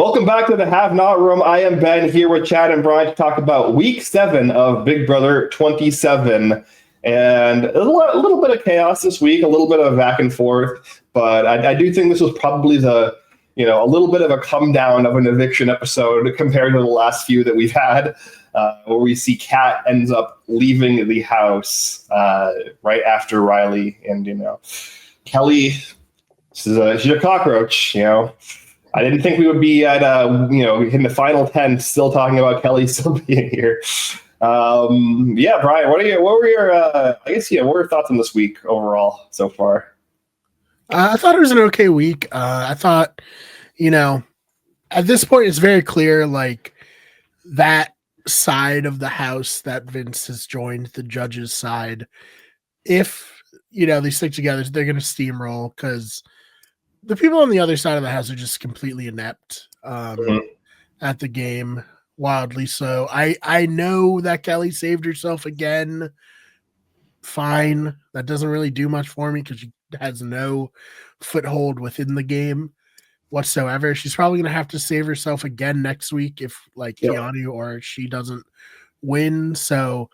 Welcome back to the Have Not Room. I am Ben here with Chad and Brian to talk about Week 7 of Big Brother 27. And a little bit of chaos this week, a little bit of back and forth. But I do think this was probably a little bit of a come down of an eviction episode compared to the last few that we've had, where we see Kat ends up leaving the house right after Riley. And, Kelly, she's a cockroach, I didn't think we would be at, in the final 10 still talking about Kelly still being here. Brian, what were your thoughts on this week overall so far? I thought it was an okay week. I thought, at this point, it's very clear, like, that side of the house that Vince has joined, the judge's side, if, they stick together, they're going to steamroll because the people on the other side of the house are just completely inept at the game, wildly so. I know that Kelly saved herself again. Fine. That doesn't really do much for me because she has no foothold within the game whatsoever. She's probably going to have to save herself again next week if Keanu or she doesn't win. So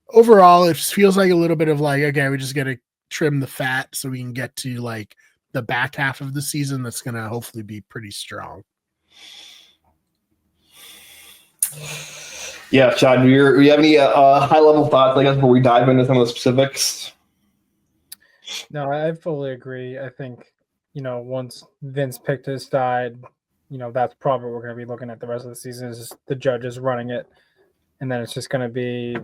overall, it feels like a little bit of okay, we just got to trim the fat so we can get to the back half of the season that's going to hopefully be pretty strong. Yeah, Chad, do you have any high-level thoughts, before we dive into some of the specifics? No, I fully agree. I think, once Vince picked his side, that's probably what we're going to be looking at the rest of the season is the judges running it. And then it's just going to be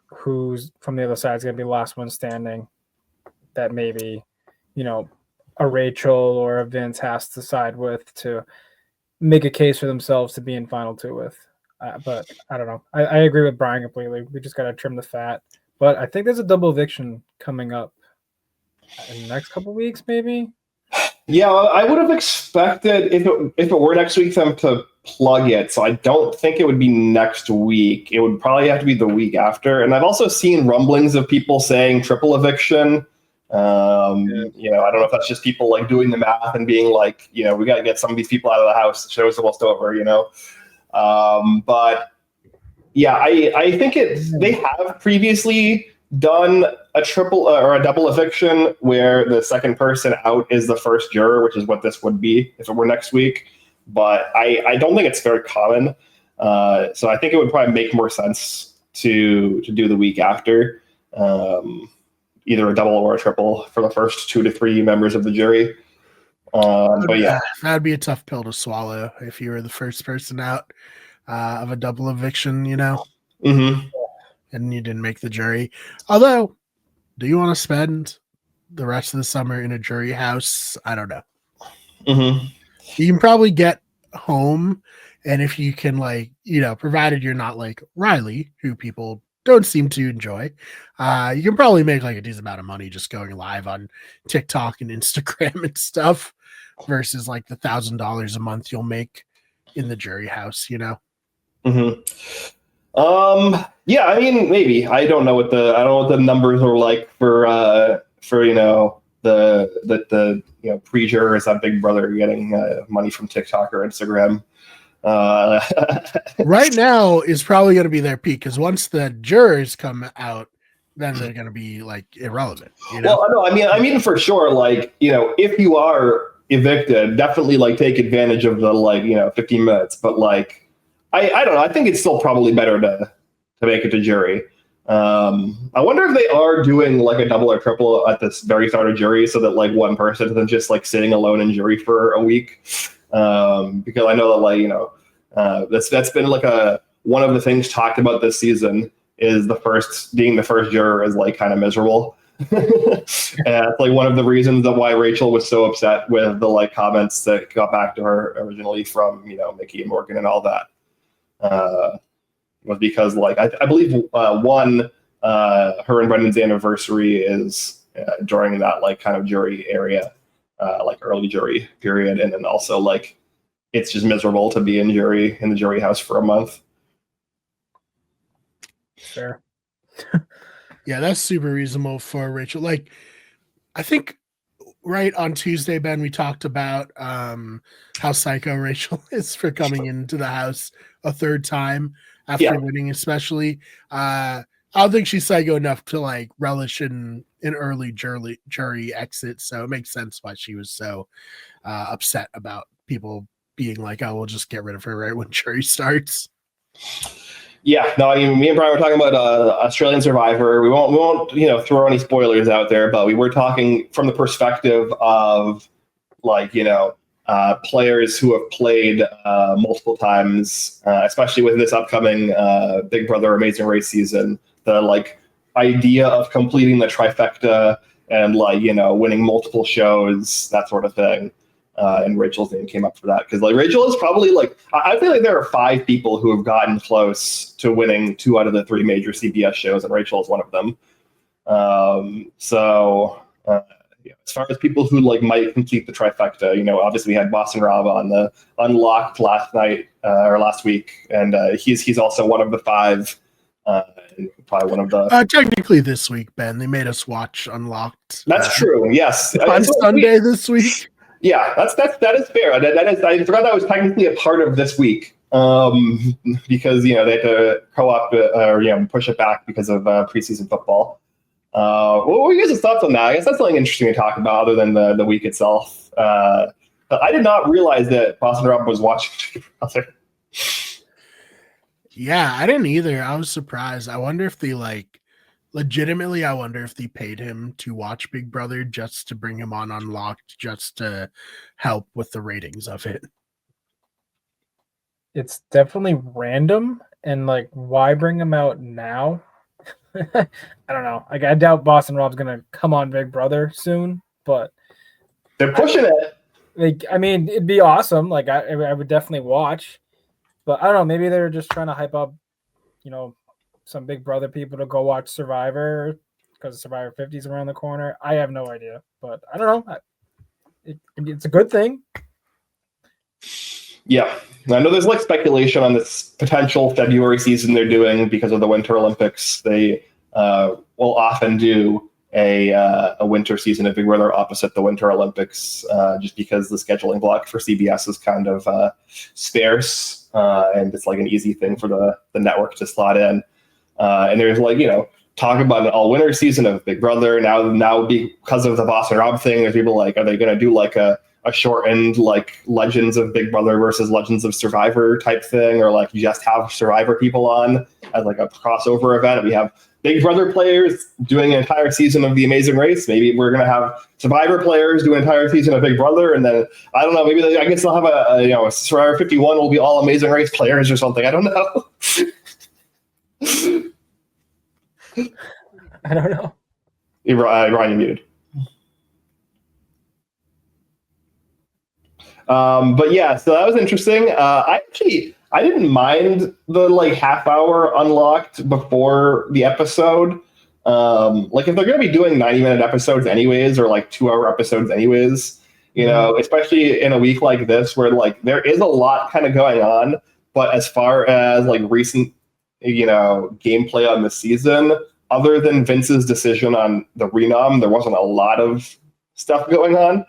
who's from the other side is going to be the last one standing that maybe, a Rachel or a Vince has to side with to make a case for themselves to be in final two with. But I don't know. I agree with Brian completely. We just got to trim the fat. But I think there's a double eviction coming up in the next couple of weeks, maybe. Yeah, I would have expected if it were next week them to plug it. So I don't think it would be next week. It would probably have to be the week after. And I've also seen rumblings of people saying triple eviction. I don't know if that's just people doing the math and being we got to get some of these people out of the house. The show's almost over, But yeah, I think they have previously done a triple or a double eviction where the second person out is the first juror, which is what this would be if it were next week. But I don't think it's very common. So I think it would probably make more sense to do the week after. Either a double or a triple for the first 2 to 3 members of the jury. But yeah, that'd be a tough pill to swallow if you were the first person out of a double eviction, Mm-hmm. and you didn't make the jury. Although, do you want to spend the rest of the summer in a jury house? I don't know. Mm-hmm. You can probably get home, and if you can, provided you're not like Riley, who people don't seem to enjoy, you can probably make a decent amount of money just going live on TikTok and Instagram and stuff versus the $1,000 a month you'll make in the jury house, Mm-hmm. Yeah, I mean, maybe. I don't know what the numbers are like for the pre-jurors on Big Brother getting money from TikTok or Instagram. Right now is probably going to be their peak because once the jurors come out, then they're going to be irrelevant. Well, no, I mean for sure. If you are evicted, definitely take advantage of the 15 minutes. But I don't know. I think it's still probably better to make it to jury. I wonder if they are doing a double or triple at this very start of jury so that one person isn't just sitting alone in jury for a week. Because I know that that's been one of the things talked about this season is being the first juror is kind of miserable. And it's one of the reasons that why Rachel was so upset with the comments that got back to her originally from Mickey and Morgan and all that was because I believe her and Brendan's anniversary is during that kind of jury area. Early jury period, and then also it's just miserable to be in the jury house for a month. Fair. Yeah, that's super reasonable for Rachel. I think right on Tuesday, Ben, we talked about how psycho Rachel is for coming into the house a third time after Yeah. winning, especially. I don't think she's psycho enough to like relish in an early jury exit, so it makes sense why she was so upset about people being like, "Oh, we'll just get rid of her right when jury starts." Yeah, no, I mean, me and Brian were talking about Australian Survivor. We won't throw any spoilers out there, but we were talking from the perspective of like, players who have played multiple times, especially with this upcoming Big Brother Amazing Race season. The like idea of completing the trifecta and like, winning multiple shows, that sort of thing. And Rachel's name came up for that because like Rachel is probably like I feel like there are 5 people who have gotten close to winning 2 out of the 3 major CBS shows, and Rachel is one of them. As far as people who like might complete the trifecta, obviously we had Boston Rob on the Unlocked last night or last week, and he's also one of the 5. Probably one of the. Technically, this week, Ben, they made us watch Unlocked. That's true. Yes, on Sunday this week. Yeah, that is fair. I forgot that was technically a part of this week because they had to co-op or push it back because of preseason football. What were you guys' thoughts on that? I guess that's something interesting to talk about other than the week itself. But I did not realize that Boston Rob was watching. Yeah, I didn't either. I was surprised. I wonder if they legitimately, I wonder if they paid him to watch Big Brother just to bring him on Unlocked, just to help with the ratings of it. It's definitely random, and like, why bring him out now? I don't know. Like, I doubt Boston Rob's gonna come on Big Brother soon, but they're pushing it. Like, I mean, it'd be awesome. Like, I would definitely watch, but I don't know. Maybe they're just trying to hype up, some Big Brother people to go watch Survivor because Survivor 50 is around the corner. I have no idea, but I don't know. It's a good thing. Yeah, I know there's like speculation on this potential February season they're doing because of the Winter Olympics. They will often do a winter season of Big Brother opposite the Winter Olympics, just because the scheduling block for CBS is kind of sparse, and it's like an easy thing for the network to slot in. And there's like, talk about an all-winter season of Big Brother. Now because of the Boston Rob thing, there's people like, are they going to do like a shortened like Legends of Big Brother versus Legends of Survivor type thing, or like you just have Survivor people on as like a crossover event? We have Big Brother players doing an entire season of The Amazing Race. Maybe we're going to have Survivor players do an entire season of Big Brother, and then I don't know. Maybe I guess they'll have a Survivor 51 will be all Amazing Race players or something. I don't know. I don't know. Ryan, you muted. But yeah, so that was interesting. I didn't mind the like half hour Unlocked before the episode. Like if they're going to be doing 90-minute episodes anyways, or like 2-hour episodes anyways, especially in a week like this where like there is a lot kind of going on, but as far as like recent, gameplay on the season, other than Vince's decision on the renom, there wasn't a lot of stuff going on.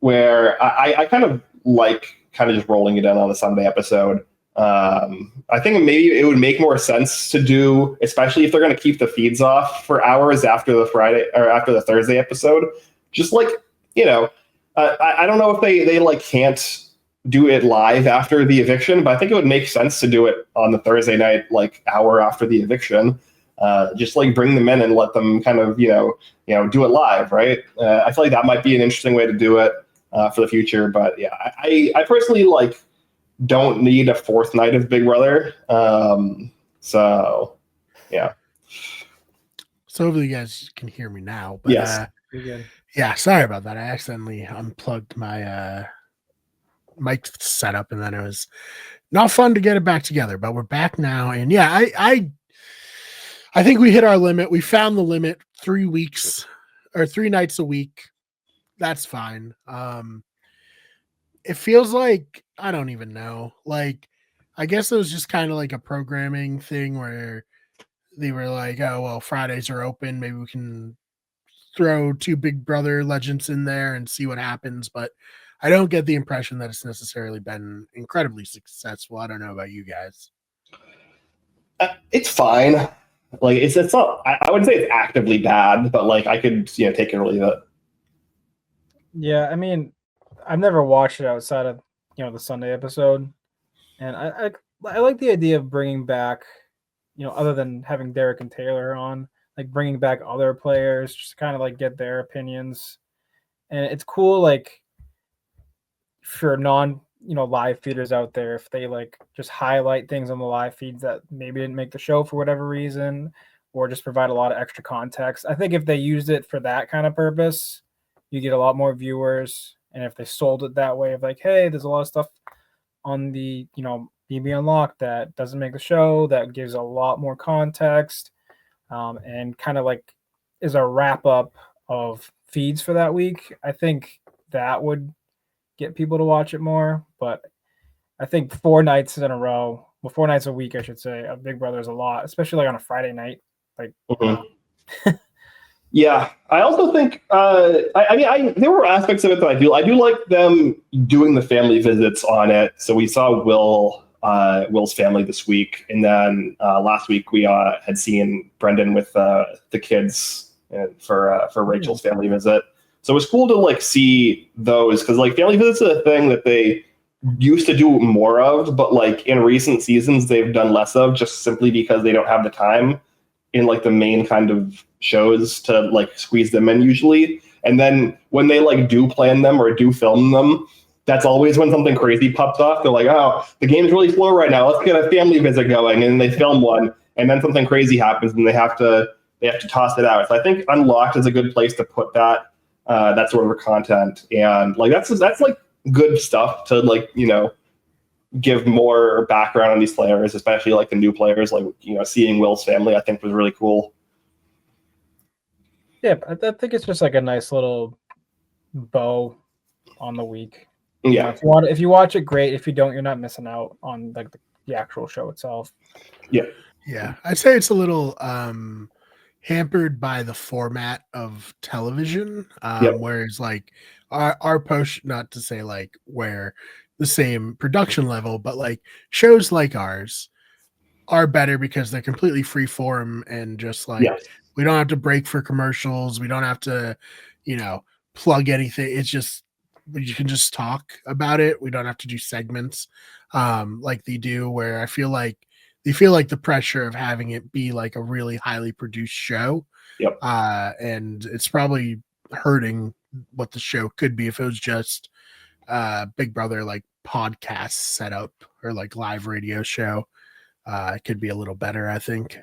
Where I kind of like just rolling it in on a Sunday episode. I think maybe it would make more sense to do, especially if they're going to keep the feeds off for hours after the Friday or after the Thursday episode. Just like, I don't know if they like can't do it live after the eviction, but I think it would make sense to do it on the Thursday night, like hour after the eviction. Just like bring them in and let them kind of, do it live, right? I feel like that might be an interesting way to do it for the future. But yeah, I personally like don't need a 4th night of Big Brother. So yeah. So hopefully you guys can hear me now. But yes. Yeah, sorry about that. I accidentally unplugged my mic setup, and then it was not fun to get it back together. But we're back now, and yeah, I think we hit our limit. We found the limit. 3 weeks or 3 nights a week. That's fine. It feels like I don't even know. Like, I guess it was just kind of like a programming thing where they were like, oh well, Fridays are open. Maybe we can throw 2 Big Brother legends in there and see what happens, but I don't get the impression that it's necessarily been incredibly successful. I don't know about you guys. It's fine. Like it's not. I wouldn't say it's actively bad, but like I could take it or leave it. Yeah, I mean, I've never watched it outside of the Sunday episode, and I like the idea of bringing back, other than having Derek and Taylor on, like bringing back other players, just kind of like get their opinions, and it's cool like for live feeders out there, if they like just highlight things on the live feeds that maybe didn't make the show for whatever reason, or just provide a lot of extra context. I think if they used it for that kind of purpose, you get a lot more viewers. And if they sold it that way of like, hey, there's a lot of stuff on the BB Unlocked that doesn't make the show, that gives a lot more context, and kind of like is a wrap up of feeds for that week, I think that would get people to watch it more. But I think 4 nights in a row, 4 nights a week, I should say, of Big Brother is a lot, especially like on a Friday night. Like, yeah, I also think there were aspects of it that I do like them doing the family visits on it. So we saw Will's family this week, and then last week we had seen Brendan with the kids for Rachel's family visit. So it was cool to like see those, because like family visits are a thing that they used to do more of, but like in recent seasons they've done less of, just simply because they don't have the time in like the main kind of shows to like squeeze them in usually. And then when they like do plan them or do film them, that's always when something crazy pops off. They're like, oh, the game's really slow right now, let's get a family visit going, and they film one, and then something crazy happens and they have to toss it out. So I think Unlocked is a good place to put that sort of content, and like that's like good stuff to like give more background on these players, especially like the new players. Like seeing Will's family, I think was really cool. Yeah, I think it's just like a nice little bow on the week. Yeah, if you watch it, great. If you don't, you're not missing out on like the actual show itself. Yeah, I'd say it's a little hampered by the format of television, whereas like our post, not to say like where the same production level, but like shows like ours are better because they're completely free form, and just like we don't have to break for commercials, we don't have to plug anything. It's just you can just talk about it. We don't have to do segments like they do, where I feel like they feel like the pressure of having it be like a really highly produced show. And it's probably hurting what the show could be if it was just Big Brother like podcast setup or like live radio show. It could be a little better, I think.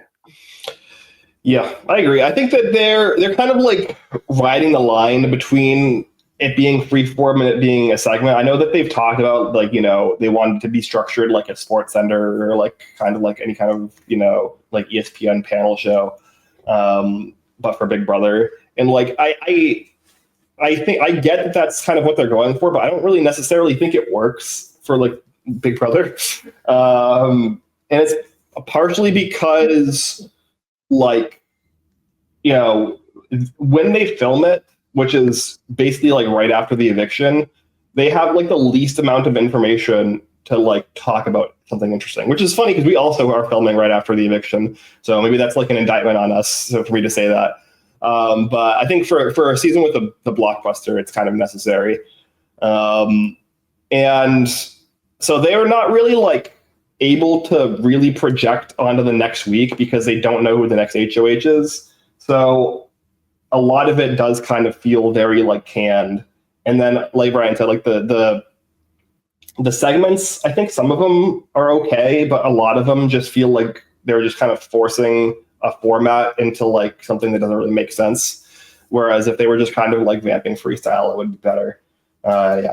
Yeah, I agree. I think that they're kind of like riding the line between it being freeform and it being a segment. I know that they've talked about like they wanted to be structured like a Sports Center or like kind of like any kind of like ESPN panel show, but for Big Brother. And like I think I get that that's kind of what they're going for, but I don't really necessarily think it works for like Big Brother. And it's partially because like when they film it, which is basically like right after the eviction, they have like the least amount of information to like talk about something interesting, which is funny because we also are filming right after the eviction. So maybe that's like an indictment on us for me to say that. But I think for a season with the blockbuster, it's kind of necessary. And so they are not really like able to really project onto the next week because they don't know who the next HOH is. So a lot of it does kind of feel very like canned. And then like Brian said, like the segments, I think some of them are okay, but a lot of them just feel like they're just kind of forcing a format into like something that doesn't really make sense. Whereas if they were just kind of like vamping freestyle, it would be better.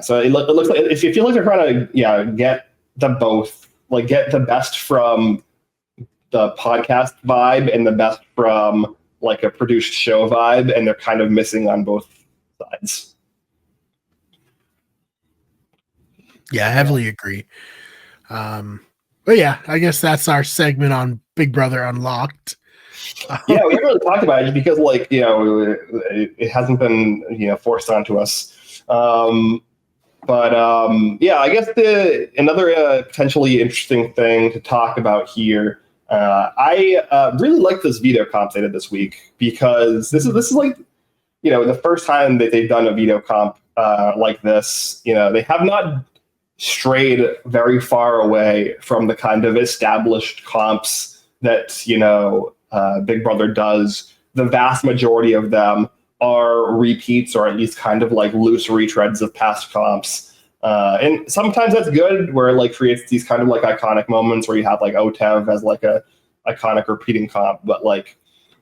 So it looks like if you feel like they're trying to get the both, like get the best from the podcast vibe and the best from like a produced show vibe, and they're kind of missing on both sides. Yeah, I heavily agree. But yeah, I guess that's our segment on Big Brother Unlocked. Yeah, we haven't really talked about it because, like, it hasn't been, forced onto us. Yeah, I guess another potentially interesting thing to talk about here. I really like this veto comp they did this week because this is like, the first time that they've done a veto comp like this. They have not strayed very far away from the kind of established comps that Big Brother does. The vast majority of them are repeats or at least kind of like loose retreads of past comps. And sometimes that's good, where it like creates these kind of like iconic moments where you have like OTEV as like a iconic repeating comp. But like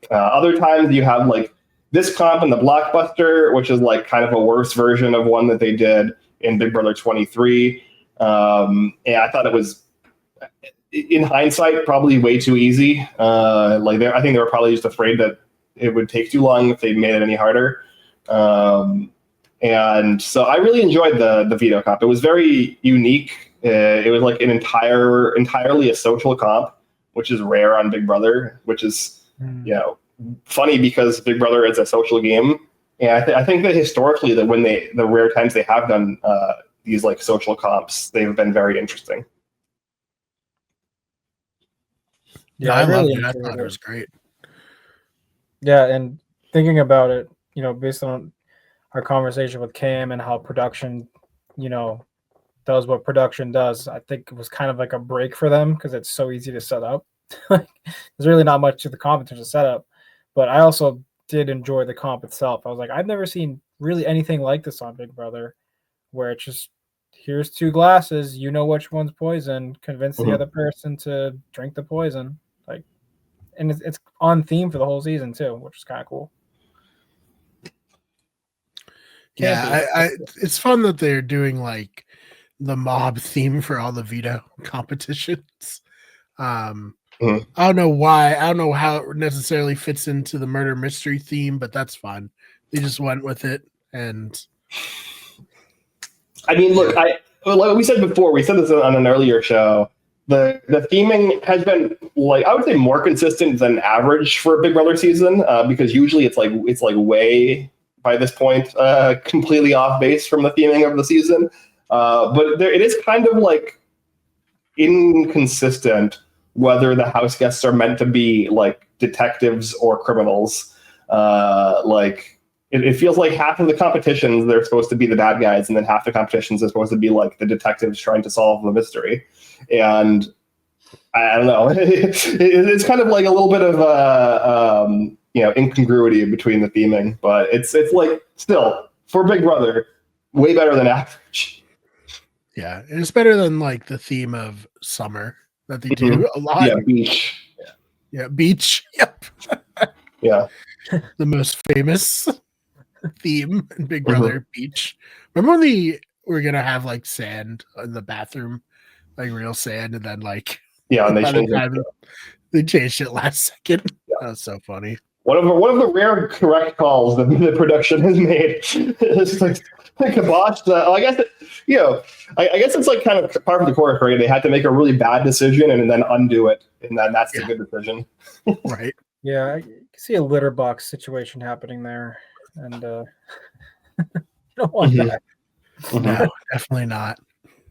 other times you have like this comp in the Blockbuster, which is like kind of a worse version of one that they did in Big Brother 23. And I thought it was, in hindsight, probably way too easy. I think they were probably just afraid that it would take too long if they made it any harder. And so I really enjoyed the veto comp. It was very unique. It was like an entirely a social comp, which is rare on Big Brother, which is, funny because Big Brother is a social game. And I think that historically that when the rare times they have done these like social comps, they've been very interesting. Yeah, I loved it. I thought it was great. Yeah, and thinking about it, based on our conversation with Cam and how production, does what production does, I think it was kind of like a break for them because it's so easy to set up. There's really not much to the comp in terms of setup. But I also did enjoy the comp itself. I was like, I've never seen really anything like this on Big Brother, where it's just, here's two glasses, you know which one's poison, convince the other person to drink the poison. Like, and it's on theme for the whole season too, which is kind of cool. Yeah, it's fun that they're doing like the mob theme for all the veto competitions. I don't know why. I don't know how it necessarily fits into the murder mystery theme, but that's fun. They just went with it, and I mean, look, like we said before, we said this on an earlier show. The theming has been, like, I would say, more consistent than average for a Big Brother season, because usually it's like way by this point completely off base from the theming of the season. But it is kind of like inconsistent whether the house guests are meant to be like detectives or criminals. It feels like half of the competitions they're supposed to be the bad guys, and then half the competitions are supposed to be like the detectives trying to solve the mystery. And I don't know, it's kind of like a little bit of incongruity between the theming, but it's like still for Big Brother way better than average. Yeah, and it's better than like the theme of summer that they do a lot. Yeah, beach. Yeah, beach. Yep. Yeah. The most famous theme in Big Brother, beach. Remember when they were gonna have like sand in the bathroom, like real sand, and then like and they changed it last second. Yeah. That was so funny. One of the rare correct calls that the production has made. It's like kiboshed. I guess I guess it's like kind of part of the course, right? They had to make a really bad decision and then undo it, and then that's the good decision. Right. Yeah, I can see a litter box situation happening there, and you don't want that. No, definitely not.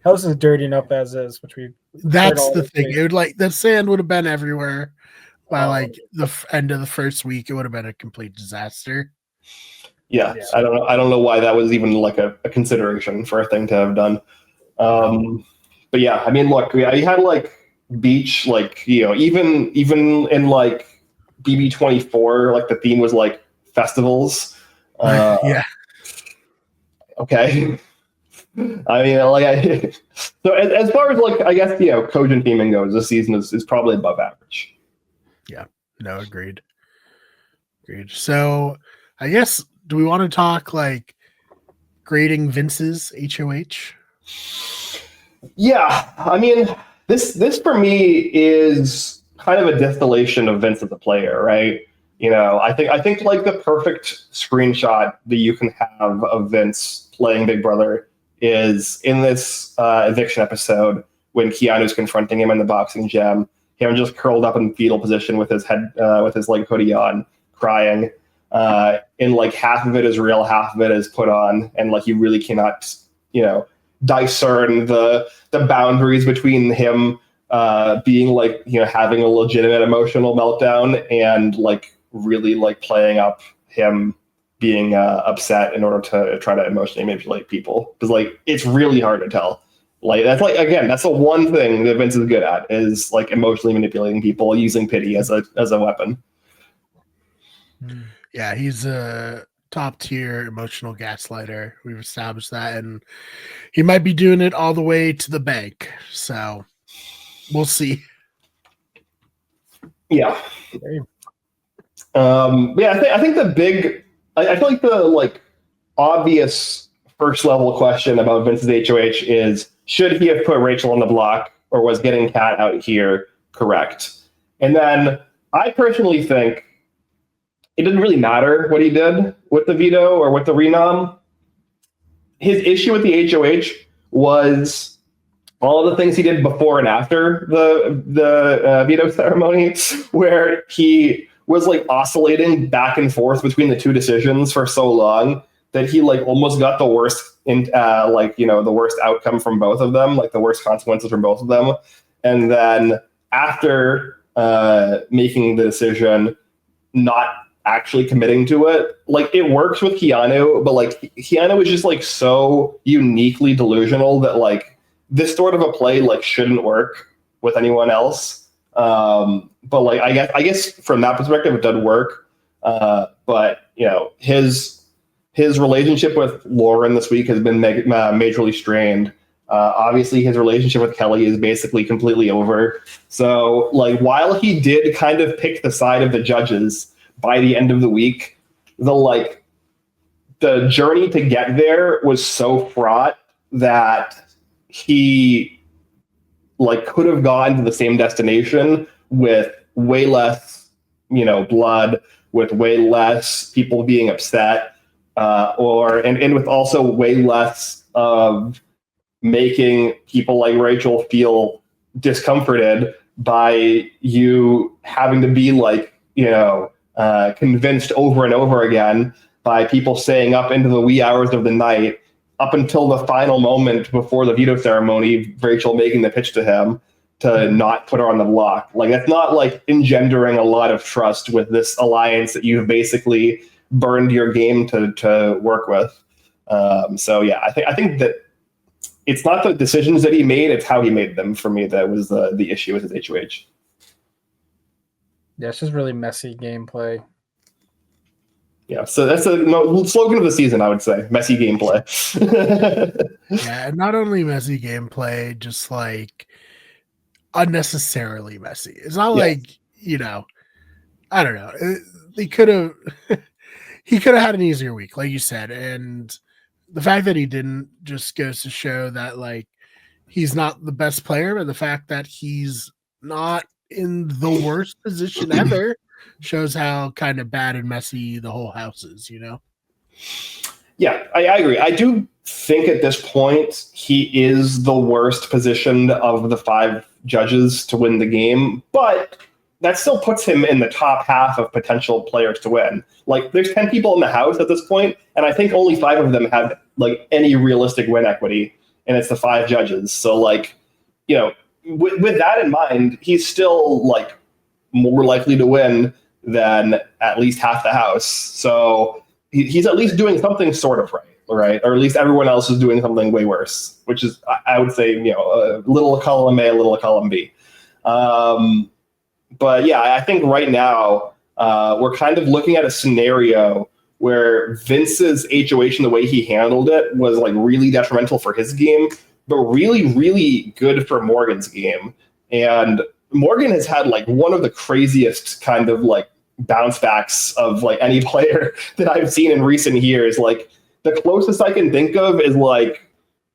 House is dirty enough as is, which we. That's the thing. It would like the sand would have been everywhere. By like the end of the first week, it would have been a complete disaster. Yeah, I don't know why that was even like a consideration for a thing to have done. But yeah, I mean, look, you had like beach, like even in like BB24, like the theme was like festivals. Yeah. Okay. I mean, so as far as like I guess cogent theming goes, this season is probably above average. Yeah, no, agreed. So I guess, do we want to talk like grading Vince's HOH? Yeah, I mean, this for me is kind of a distillation of Vince as a player, right? I think like the perfect screenshot that you can have of Vince playing Big Brother is in this eviction episode when Keanu's confronting him in the boxing gym. him just curled up in fetal position with his head, with his like hoodie on, crying. And like half of it is real, half of it is put on, and like you really cannot, discern the boundaries between him being like, having a legitimate emotional meltdown and like really like playing up him being upset in order to try to emotionally manipulate people, because like it's really hard to tell. Like that's like, again, that's the one thing that Vince is good at, is like emotionally manipulating people using pity as a weapon. Yeah, he's a top tier emotional gaslighter. We've established that, and he might be doing it all the way to the bank. So we'll see. Yeah. I think the big, I feel like the like obvious first level question about Vince's HOH is, should he have put Rachel on the block, or was getting Kat out here correct? And then I personally think it didn't really matter what he did with the veto or with the renom. His issue with the HOH was all the things he did before and after the veto ceremony, where he was like oscillating back and forth between the two decisions for so long that he like almost got the worst the worst outcome from both of them, like the worst consequences from both of them. And then after making the decision, not actually committing to it, like it works with Keanu, but like Keanu is just like so uniquely delusional that like this sort of a play like shouldn't work with anyone else. But like I guess from that perspective it does work. But his relationship with Lauren this week has been majorly strained. Obviously, his relationship with Kelly is basically completely over. So, like, while he did kind of pick the side of the judges by the end of the week, the journey to get there was so fraught that he like could have gone to the same destination with way less, blood, with way less people being upset, and with also way less of making people like Rachel feel discomforted by you having to be like, convinced over and over again by people staying up into the wee hours of the night up until the final moment before the veto ceremony, Rachel making the pitch to him to not put her on the block. Like, that's not like engendering a lot of trust with this alliance that you've basically burned your game to work with. So yeah, I think that it's not the decisions that he made, it's how he made them for me that was the issue with his HOH. Yeah, it's just really messy gameplay. Yeah, so that's the slogan of the season, I would say. Messy gameplay. Yeah, and not only messy gameplay, just like unnecessarily messy. It's not like, I don't know. He could have had an easier week, like you said. And the fact that he didn't just goes to show that like he's not the best player, but the fact that he's not in the worst position ever shows how kind of bad and messy the whole house is, Yeah, I agree. I do think at this point he is the worst positioned of the 5 judges to win the game, but that still puts him in the top half of potential players to win. Like, there's 10 people in the house at this point, and I think only 5 of them have like any realistic win equity, and it's the 5 judges. So like, with that in mind, he's still like more likely to win than at least half the house. So he's at least doing something sort of right? Or at least everyone else is doing something way worse, which is, I would say, a little column A, a little column B. But yeah, I think right now we're kind of looking at a scenario where Vince's HOH and the way he handled it was like really detrimental for his game, but really, really good for Morgan's game. And Morgan has had like one of the craziest kind of like bounce backs of like any player that I've seen in recent years. Like, the closest I can think of is like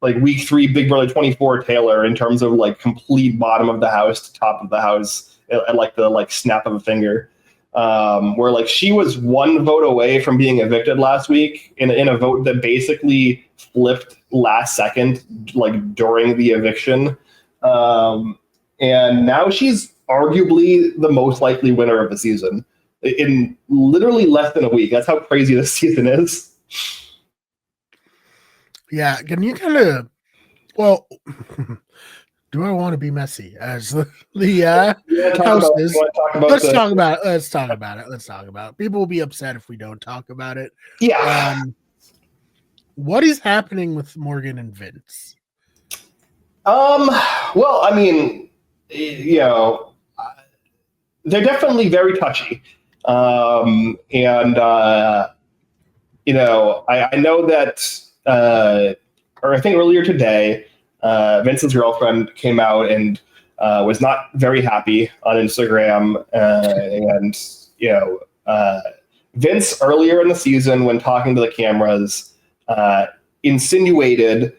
week 3 Big Brother 24 Taylor in terms of like complete bottom of the house to top of the house at like the like snap of a finger. Where like she was 1 vote away from being evicted last week in a vote that basically flipped last second, like during the eviction. And now she's arguably the most likely winner of the season in literally less than a week. That's how crazy this season is. Yeah, can you kind of, well, do I want to be messy as the house is? Let's talk about it. Let's talk about it. Let's talk about it. People will be upset if we don't talk about it. Yeah. What is happening with Morgan and Vince? Well, I mean, you know, they're definitely very touchy. And, you know, I know that, or I think earlier today, Vince's girlfriend came out and was not very happy on Instagram. And, you know, Vince earlier in the season, when talking to the cameras, insinuated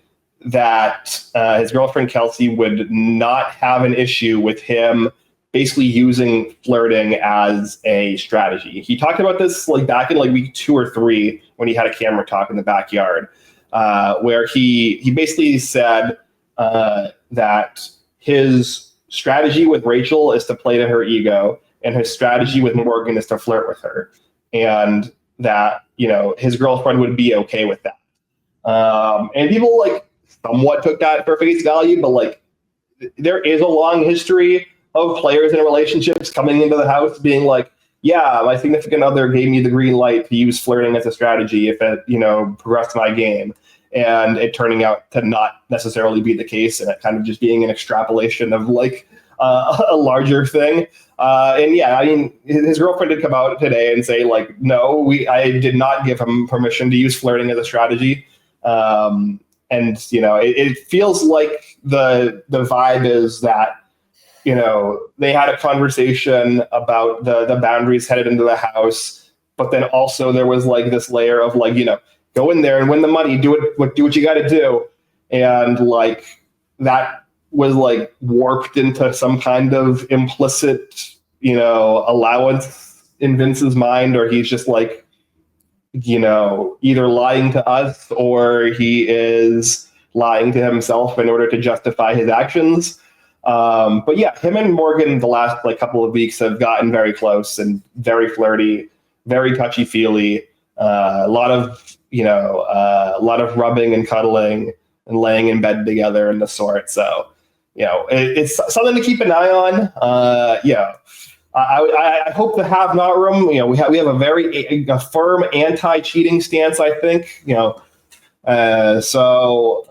that his girlfriend Kelsey would not have an issue with him basically using flirting as a strategy. He talked about this like back in like week 2 or 3 when he had a camera talk in the backyard, where he basically said that his strategy with Rachel is to play to her ego, and his strategy with Morgan is to flirt with her, and that, you know, his girlfriend would be okay with that. And people like somewhat took that for face value, but like there is a long history of players in relationships coming into the house being like, yeah, my significant other gave me the green light to use flirting as a strategy if it, you know, progressed my game. And it turning out to not necessarily be the case, and it kind of just being an extrapolation of like a larger thing. And yeah, I mean, his girlfriend did come out today and say like, no, I did not give him permission to use flirting as a strategy. And, you know, it feels like the vibe is that, you know, they had a conversation about the boundaries headed into the house, but then also there was like this layer of like, you know, go in there and win the money, do what you got to do. And like that was like warped into some kind of implicit, you know, allowance in Vince's mind, or he's just like, you know, either lying to us or he is lying to himself in order to justify his actions. But yeah, him and Morgan the last like couple of weeks have gotten very close and very flirty, very touchy-feely. A lot of, you know, a lot of rubbing and cuddling and laying in bed together and the sort. So, you know, it's something to keep an eye on. Yeah. I hope the have not room, you know, we have a very firm anti-cheating stance, I think, you know. So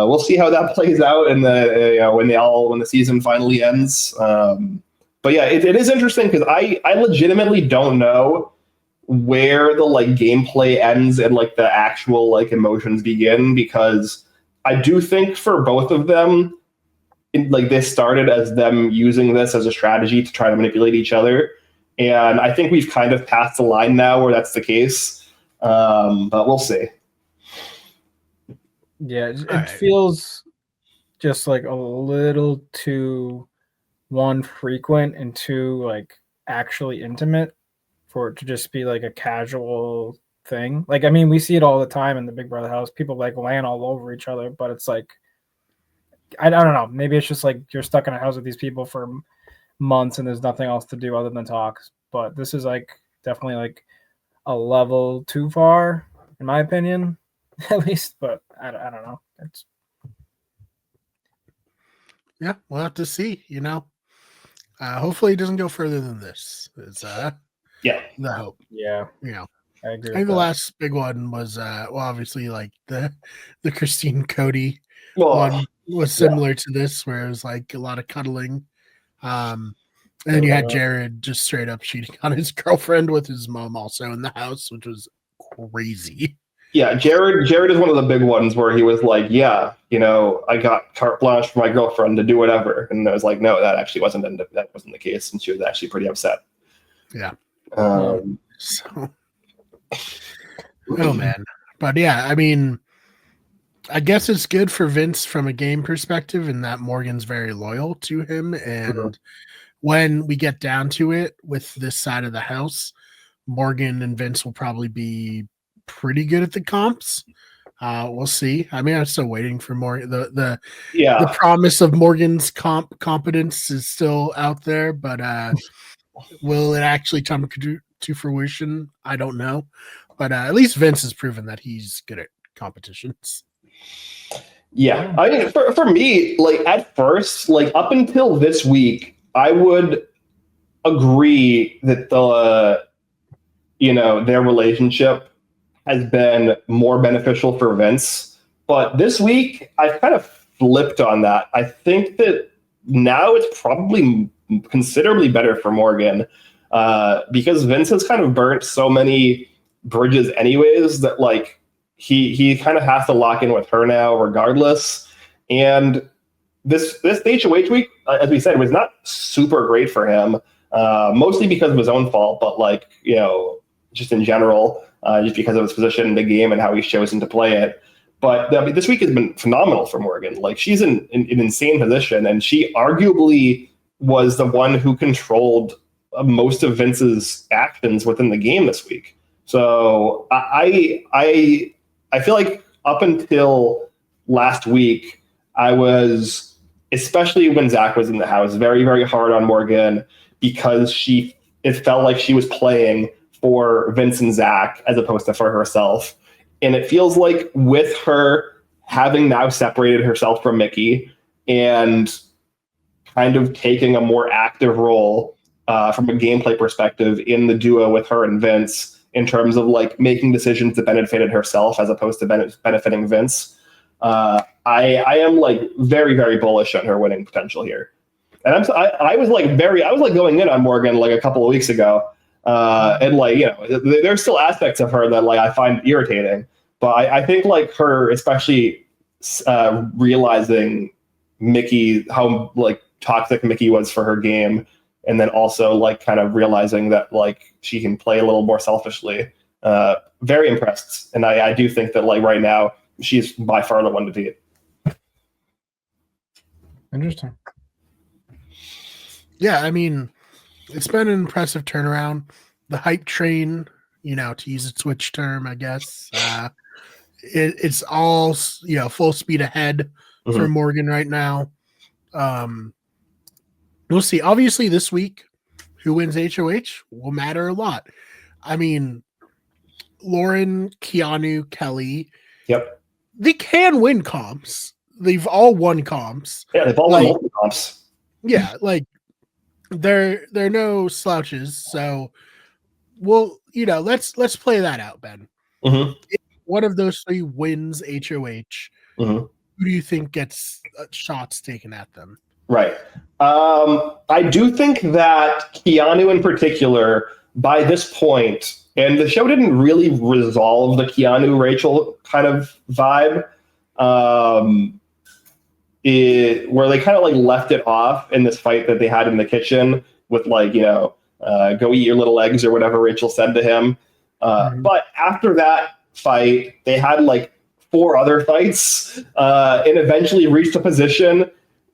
we'll see how that plays out in the, you know, when the season finally ends. But yeah, it is interesting because I legitimately don't know where the like gameplay ends and like the actual like emotions begin, because I do think for both of them, like this started as them using this as a strategy to try to manipulate each other, and I think we've kind of passed the line now where that's the case. But we'll see. Yeah, it feels just like a little too frequent and too like actually intimate for it to just be like a casual thing. Like, I mean, we see it all the time in the Big Brother house. People like laying all over each other, but it's like, I don't know. Maybe it's just like you're stuck in a house with these people for months and there's nothing else to do other than talk. But this is like definitely like a level too far, in my opinion, at least. But I don't know. Yeah, we'll have to see. You know, hopefully it doesn't go further than this. It's yeah, the hope. Yeah, you know. I agree. I think the last big one was well, obviously like the Christine Cody one was similar to this, where it was like a lot of cuddling. And then you had Jared just straight up cheating on his girlfriend with his mom also in the house, which was crazy. Yeah, Jared is one of the big ones where he was like, yeah, you know, I got carte blanche for my girlfriend to do whatever. And I was like, no, that actually wasn't the case. And she was actually pretty upset. Yeah. So. Oh man. But yeah, I mean, I guess it's good for Vince from a game perspective in that Morgan's very loyal to him. And when we get down to it with this side of the house, Morgan and Vince will probably be pretty good at the comps. We'll see. I mean, I'm still waiting for more. The Yeah. promise of Morgan's competence is still out there, but will it actually come to fruition? I don't know. But at least Vince has proven that he's good at competitions. Yeah. I mean, for me, like at first, like up until this week, I would agree that their relationship has been more beneficial for Vince. But this week, I've kind of flipped on that. I think that now it's probably considerably better for Morgan because Vince has kind of burnt so many bridges anyways that like he kind of has to lock in with her now regardless. And this HOH week, as we said, was not super great for him, mostly because of his own fault, but like, just in general, just because of his position in the game and how he's chosen to play it. But I mean, this week has been phenomenal for Morgan. Like she's in an insane position, and she arguably was the one who controlled most of Vince's actions within the game this week. So I feel like up until last week, I was, especially when Zach was in the house, very, very hard on Morgan because it felt like she was playing for Vince and Zach as opposed to for herself. And it feels like with her having now separated herself from Mickey and kind of taking a more active role from a gameplay perspective in the duo with her and Vince in terms of like making decisions that benefited herself as opposed to benefiting Vince, I am like very, very bullish on her winning potential here. And I was going in on Morgan like a couple of weeks ago. And like, there's still aspects of her that like I find irritating, but I think like her, especially realizing Mickey, how like toxic Mickey was for her game. And then also like kind of realizing that like she can play a little more selfishly, very impressed. And I do think that like right now she's by far the one to beat. Interesting. Yeah. I mean, it's been an impressive turnaround. The hype train, to use a Twitch term, I guess, it's all, full speed ahead for Morgan right now. We'll see. Obviously, this week, who wins HOH will matter a lot. I mean, Lauren, Keanu, Kelly. Yep. They can win comps. They've all won comps. Yeah, they've all won multiple comps. Yeah, like they're no slouches. So let's play that out, Ben. Mm-hmm. If one of those three wins HOH, who do you think gets shots taken at them? Right. I do think that Keanu in particular, by this point, and the show didn't really resolve the Keanu-Rachel kind of vibe, where they kind of like left it off in this fight that they had in the kitchen with like, go eat your little eggs or whatever Rachel said to him. But after that fight, they had like 4 other fights and eventually reached a position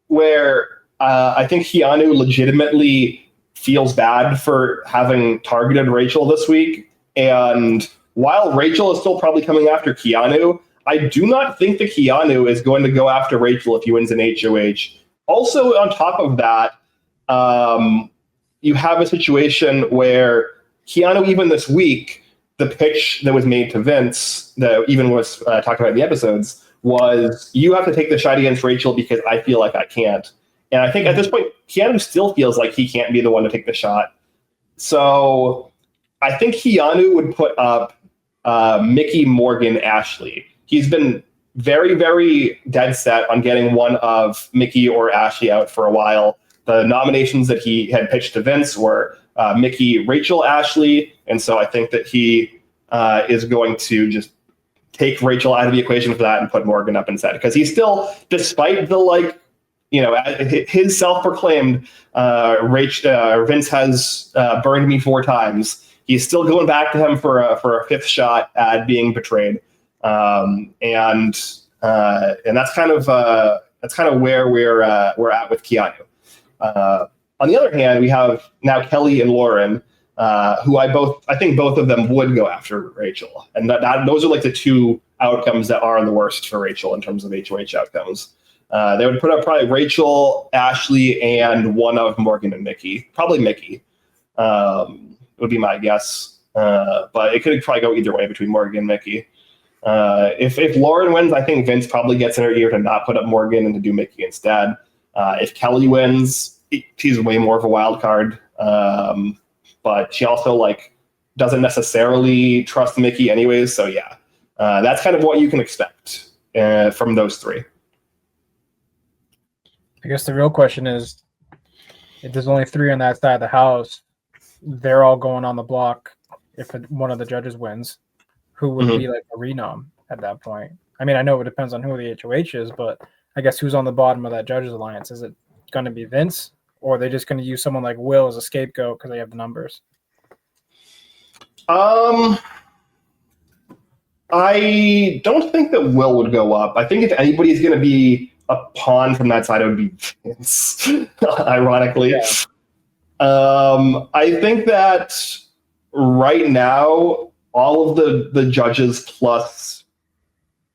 where I think Keanu legitimately feels bad for having targeted Rachel this week. And while Rachel is still probably coming after Keanu, I do not think that Keanu is going to go after Rachel if he wins an HOH. Also, on top of that, you have a situation where Keanu, even this week, the pitch that was made to Vince, that even was talked about in the episodes, was you have to take the shot against Rachel because I feel like I can't. And I think at this point, Keanu still feels like he can't be the one to take the shot. So I think Keanu would put up Mickey, Morgan, Ashley. He's been very, very dead set on getting one of Mickey or Ashley out for a while. The nominations that he had pitched to Vince were Mickey, Rachel, Ashley. And so I think that he is going to just take Rachel out of the equation for that and put Morgan up instead. Because he's still, despite the his self-proclaimed Vince has burned me 4 times, he's still going back to him for a 5th shot at being betrayed. And that's kind of where we're at with Keanu. On the other hand, we have now Kelly and Lauren, who I think both of them would go after Rachel, and those are like the 2 outcomes that are the worst for Rachel in terms of HOH outcomes. They would put up probably Rachel, Ashley, and one of Morgan and Mickey. Probably Mickey would be my guess. But it could probably go either way between Morgan and Mickey. If Lauren wins, I think Vince probably gets in her ear to not put up Morgan and to do Mickey instead. If Kelly wins, she's way more of a wild card. But she also doesn't necessarily trust Mickey anyways. So yeah, that's kind of what you can expect from those three. I guess the real question is, if there's only three on that side of the house, they're all going on the block. If one of the judges wins, who would be like a renom at that point? I mean, I know it depends on who the HOH is, but I guess who's on the bottom of that judges alliance? Is it going to be Vince, or are they just going to use someone like Will as a scapegoat because they have the numbers? I don't think that Will would go up. I think if anybody's going to be a pawn from that side, it would be Vince, ironically. Yeah. I think that right now, all of the judges plus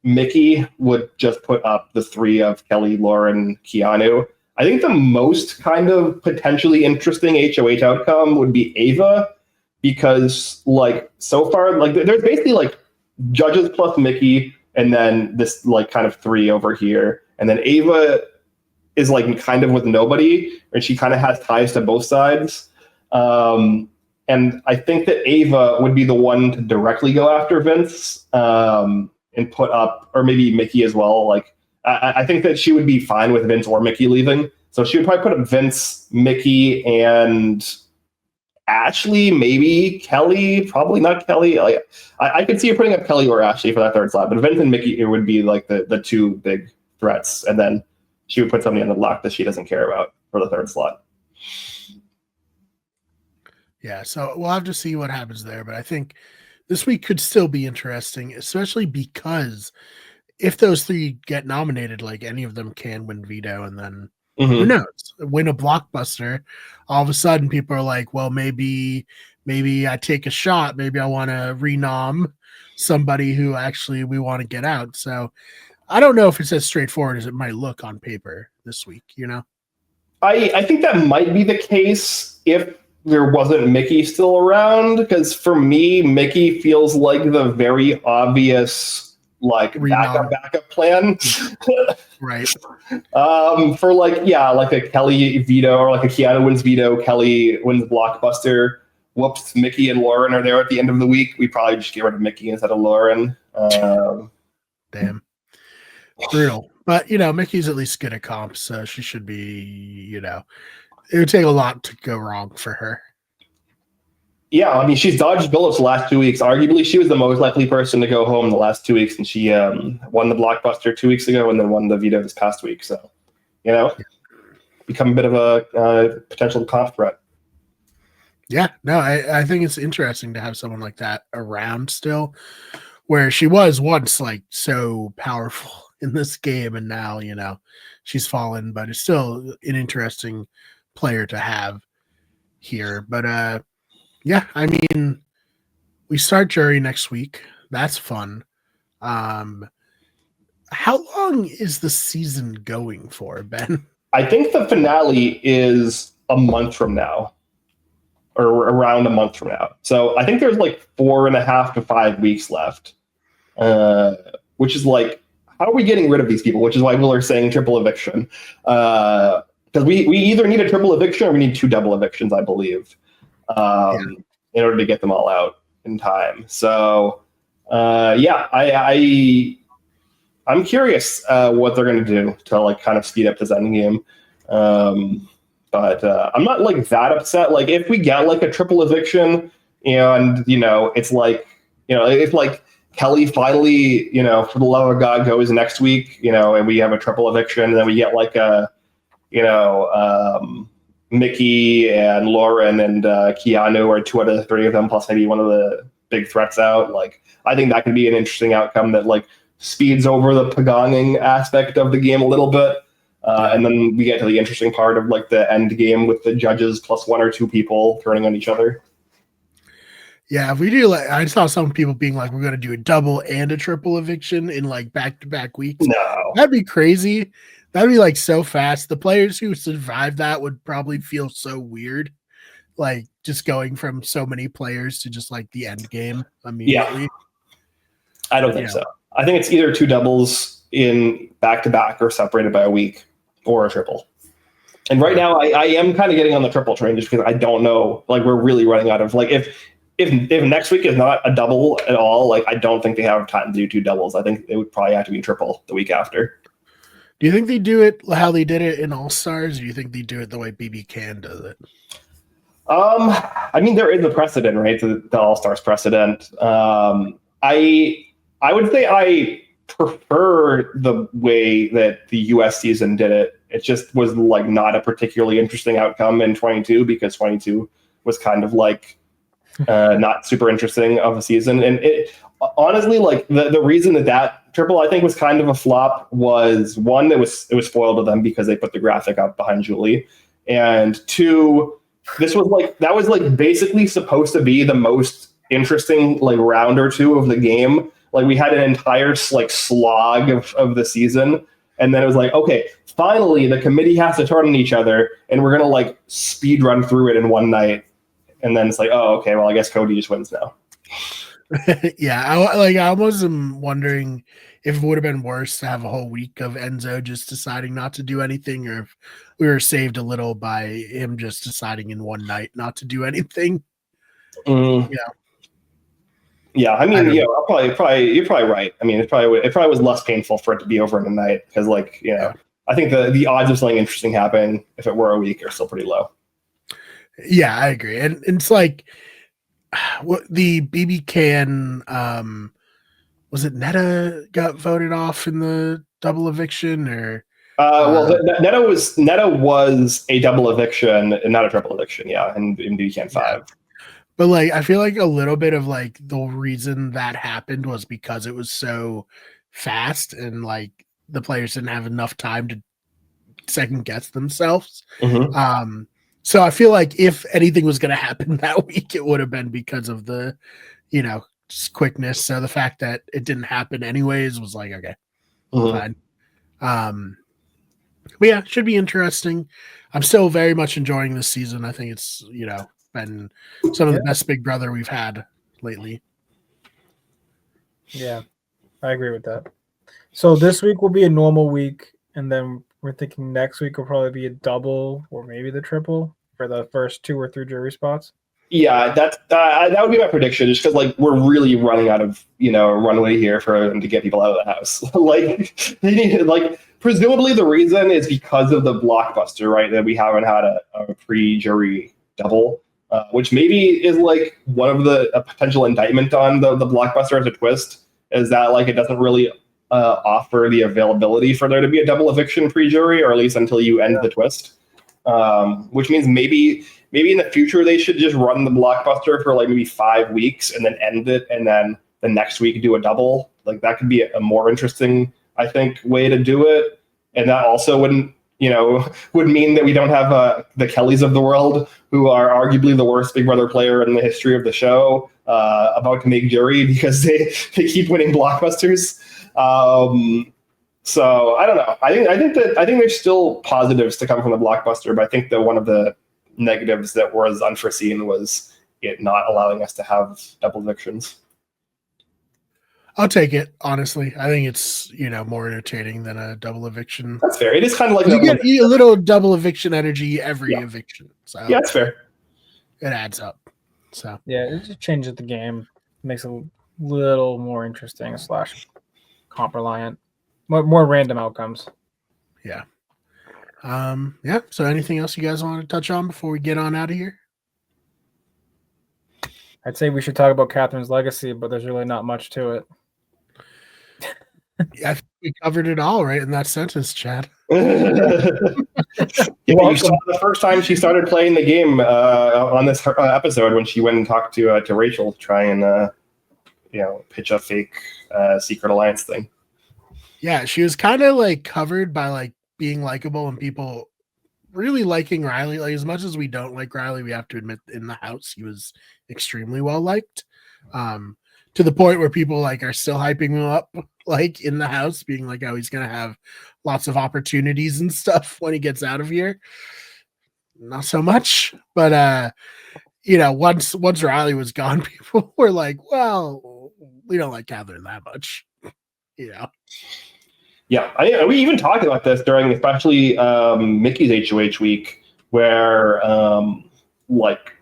Mickey would just put up the three of Kelly, Lauren, Keanu. I think the most kind of potentially interesting HOH outcome would be Ava, because so far, there's basically judges plus Mickey, and then this kind of three over here. And then Ava is kind of with nobody, and she kind of has ties to both sides. And I think that Ava would be the one to directly go after Vince and put up, or maybe Mickey as well. I think that she would be fine with Vince or Mickey leaving. So she would probably put up Vince, Mickey, and Ashley, maybe Kelly, probably not Kelly. I could see her putting up Kelly or Ashley for that third slot, but Vince and Mickey, it would be the two big threats, and then she would put somebody on the block that she doesn't care about for the third slot. Yeah, so we'll have to see what happens there, but I think this week could still be interesting, especially because if those three get nominated, any of them can win veto, and then who knows, win a blockbuster. All of a sudden, people are like, well, maybe I take a shot. Maybe I want to renom somebody who actually we want to get out. So I don't know if it's as straightforward as it might look on paper this week, I think that might be the case if there wasn't Mickey still around, because for me, Mickey feels like the very obvious backup plan. Right. For a Kelly veto or a Keanu wins veto, Kelly wins blockbuster. Whoops, Mickey and Lauren are there at the end of the week. We probably just get rid of Mickey instead of Lauren. Damn. Brutal. But, Mickey's at least good at comps, so she should be, it would take a lot to go wrong for her. Yeah, I mean, she's dodged bullets the last 2 weeks. Arguably, she was the most likely person to go home the last 2 weeks, and she won the blockbuster 2 weeks ago and then won the veto this past week. So, become a bit of a potential comp threat. Yeah, no, I think it's interesting to have someone like that around still, where she was once so powerful in this game, and now, she's fallen, but it's still an interesting player to have here. But yeah, I mean, we start jury next week. That's fun. How long is the season going for, Ben? I think the finale is a month from now, or around a month from now. So I think there's 4.5 to 5 weeks left, which is how are we getting rid of these people? Which is why people are saying triple eviction. Because we either need a triple eviction or we need 2 double evictions, I believe. In order to get them all out in time. So, yeah, I'm curious what they're going to do to kind of speed up this end game. But I'm not that upset. If we get a triple eviction and, it's if Kelly finally, for the love of God goes next week, and we have a triple eviction, and then we get Mickey and Lauren and Keanu, or 2 out of the 3 of them, plus maybe one of the big threats out. I think that could be an interesting outcome that speeds over the pagonging aspect of the game a little bit. And then we get to the interesting part of the end game with the judges plus 1 or 2 people turning on each other. Yeah, if we do like, I saw some people being like, we're gonna do a double and a triple eviction in like back-to-back weeks. No. That'd be crazy. That'd be like so fast. The players who survived that would probably feel so weird, like just going from so many players to just like the end game immediately. Yeah. I don't think Yeah. so. I think it's either two doubles in back-to-back or separated by a week, or a triple. And right now, I am kind of getting on the triple train just because I don't know. Like, we're really running out of, like, if next week is not a double at all, like, I don't think they have time to do two doubles. I think it would probably have to be triple the week after. Do you think they do it how they did it in All Stars? Or do you think they do it the way BB Can does it? I mean, there is a precedent, right? The All Stars precedent. I would say I prefer the way that the US season did it. It just was like not a particularly interesting outcome in 22 because 22 was kind of like not super interesting of a season. And it honestly, like the reason that triple I think was kind of a flop was, one, it was spoiled to them because they put the graphic up behind Julie, and two, that was like basically supposed to be the most interesting like round or two of the game. Like, we had an entire like slog of the season, and then it was like, okay, finally the committee has to turn on each other, and we're gonna like speed run through it in one night. And then it's like, oh, okay, well, I guess Cody just wins now. Yeah, I almost am wondering if it would have been worse to have a whole week of Enzo just deciding not to do anything, or if we were saved a little by him just deciding in one night not to do anything. Mm. Yeah. Yeah, I mean, you know, you're probably right. I mean, it probably was less painful for it to be over in a night because, like, you know, Yeah. I think the odds of something interesting happening if it were a week are still pretty low. Yeah, I agree. And it's like what the BB Can was it Netta got voted off in the double eviction, or Netta was a double eviction and not a triple eviction, yeah, in BB Can 5. But like, I feel like a little bit of like the reason that happened was because it was so fast and like the players didn't have enough time to second guess themselves. Mm-hmm. So I feel like if anything was going to happen that week, it would have been because of the, you know, just quickness. So the fact that it didn't happen anyways was like, okay, fine. But yeah, it should be interesting. I'm still very much enjoying this season. I think it's, you know, been some of the best Big Brother we've had lately. Yeah, I agree with that. So this week will be a normal week, and then we're thinking next week will probably be a double or maybe the triple for the first 2 or 3 jury spots. Yeah, that would be my prediction, just because like we're really running out of, you know, runway here for them to get people out of the house. Like, they need, like, presumably the reason is because of the blockbuster, right? That we haven't had a pre-jury double, which maybe is like one of a potential indictment on the blockbuster as a twist, is that like it doesn't really offer the availability for there to be a double eviction pre-jury, or at least until you end the twist. Which means maybe in the future they should just run the blockbuster for like maybe 5 weeks and then end it, and then the next week do a double. Like, that could be a more interesting, I think, way to do it. And that also would mean that we don't have the Kellys of the world, who are arguably the worst Big Brother player in the history of the show, about to make jury because they keep winning blockbusters. So I don't know. I think there's still positives to come from the blockbuster, but I think that one of the negatives that was unforeseen was it not allowing us to have double evictions. I'll take it, honestly. I think it's, you know, more entertaining than a double eviction. That's fair. It is kind of like you get a little double eviction energy every eviction. So yeah, that's fair. It adds up. So yeah, it just changes the game, makes it a little more interesting / comp reliant, more random outcomes. Yeah. Yeah. So anything else you guys want to touch on before we get on out of here? I'd say we should talk about Catherine's legacy, but there's really not much to it. Yeah, I think we covered it all right in that sentence, Chad. You saw the first time she started playing the game on this episode when she went and talked to Rachel to try and pitch a fake secret alliance thing. Yeah, she was kind of like covered by like being likable and people really liking Riley. Like, as much as we don't like Riley, we have to admit in the house he was extremely well liked. To the point where people like are still hyping him up, like in the house, being like, "Oh, he's gonna have lots of opportunities and stuff when he gets out of here." Not so much, but once Riley was gone, people were like, "Well, we don't like Catherine that much," you know. Yeah, we even talked about this during especially Mickey's HOH week, where like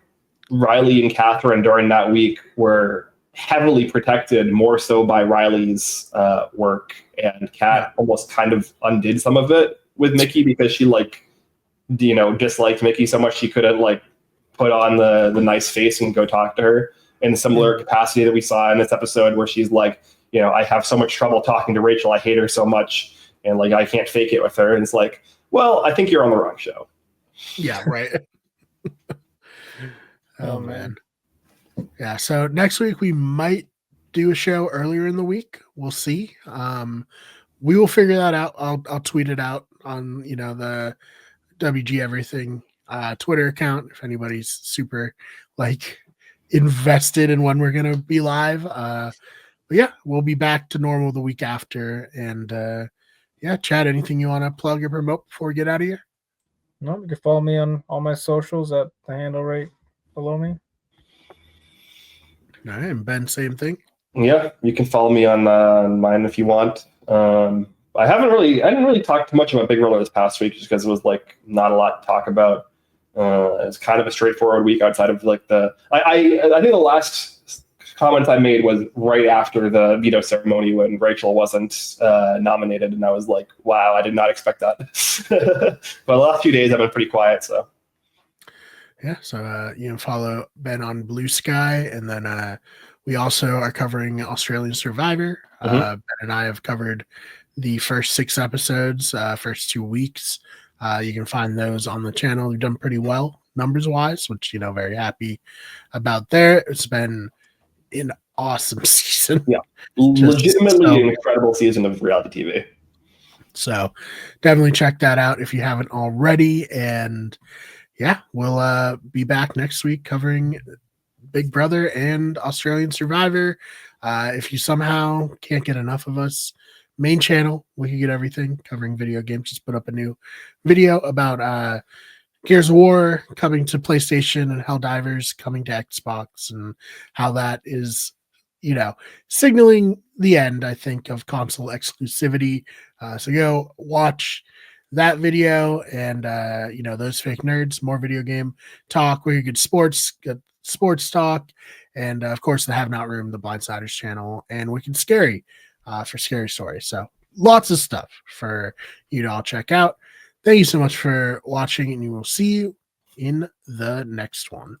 Riley and Catherine during that week were heavily protected, more so by Riley's work, and Kat almost kind of undid some of it with Mickey because she disliked Mickey so much she couldn't like put on the nice face and go talk to her in a similar capacity that we saw in this episode where she's like, I have so much trouble talking to Rachel. I hate her so much. And like, I can't fake it with her. And it's like, well, I think you're on the wrong show. Yeah. Right. Oh man. Yeah. So next week we might do a show earlier in the week. We'll see. We will figure that out. I'll tweet it out on, the WG Everything Twitter account if anybody's super like invested in when we're gonna be live. But yeah, we'll be back to normal the week after. And Chad, anything you want to plug or promote before we get out of here? No, you can follow me on all my socials at the handle right below me. All right, and Ben, same thing. Yeah, you can follow me on mine if you want. I didn't really talk too much about Big Brother this past week just because it was like not a lot to talk about. It's kind of a straightforward week outside of like I think the last comments I made was right after the veto ceremony when Rachel wasn't nominated, and I was like, wow, I did not expect that. But the last few days I've been pretty quiet, so. Yeah, so you can follow Ben on Blue Sky, and then we also are covering Australian Survivor. Ben and I have covered the first 6 episodes, first 2 weeks. You can find those on the channel. We've done pretty well numbers-wise, which, very happy about there. It's been an awesome season. Yeah, legitimately an incredible season of reality TV. So definitely check that out if you haven't already. And yeah, we'll be back next week covering Big Brother and Australian Survivor. If you somehow can't get enough of us, main channel, we can get everything covering video games. Just put up a new video about Gears of War coming to PlayStation and Helldivers coming to Xbox, and how that is, signaling the end, I think, of console exclusivity. So go watch that video and, those fake nerds, more video game talk where you get sports talk, and of course the Have Not Room, the Blindsiders channel, and Wicked Scary for scary stories. So lots of stuff for you to all check out. Thank you so much for watching, and we will see you in the next one.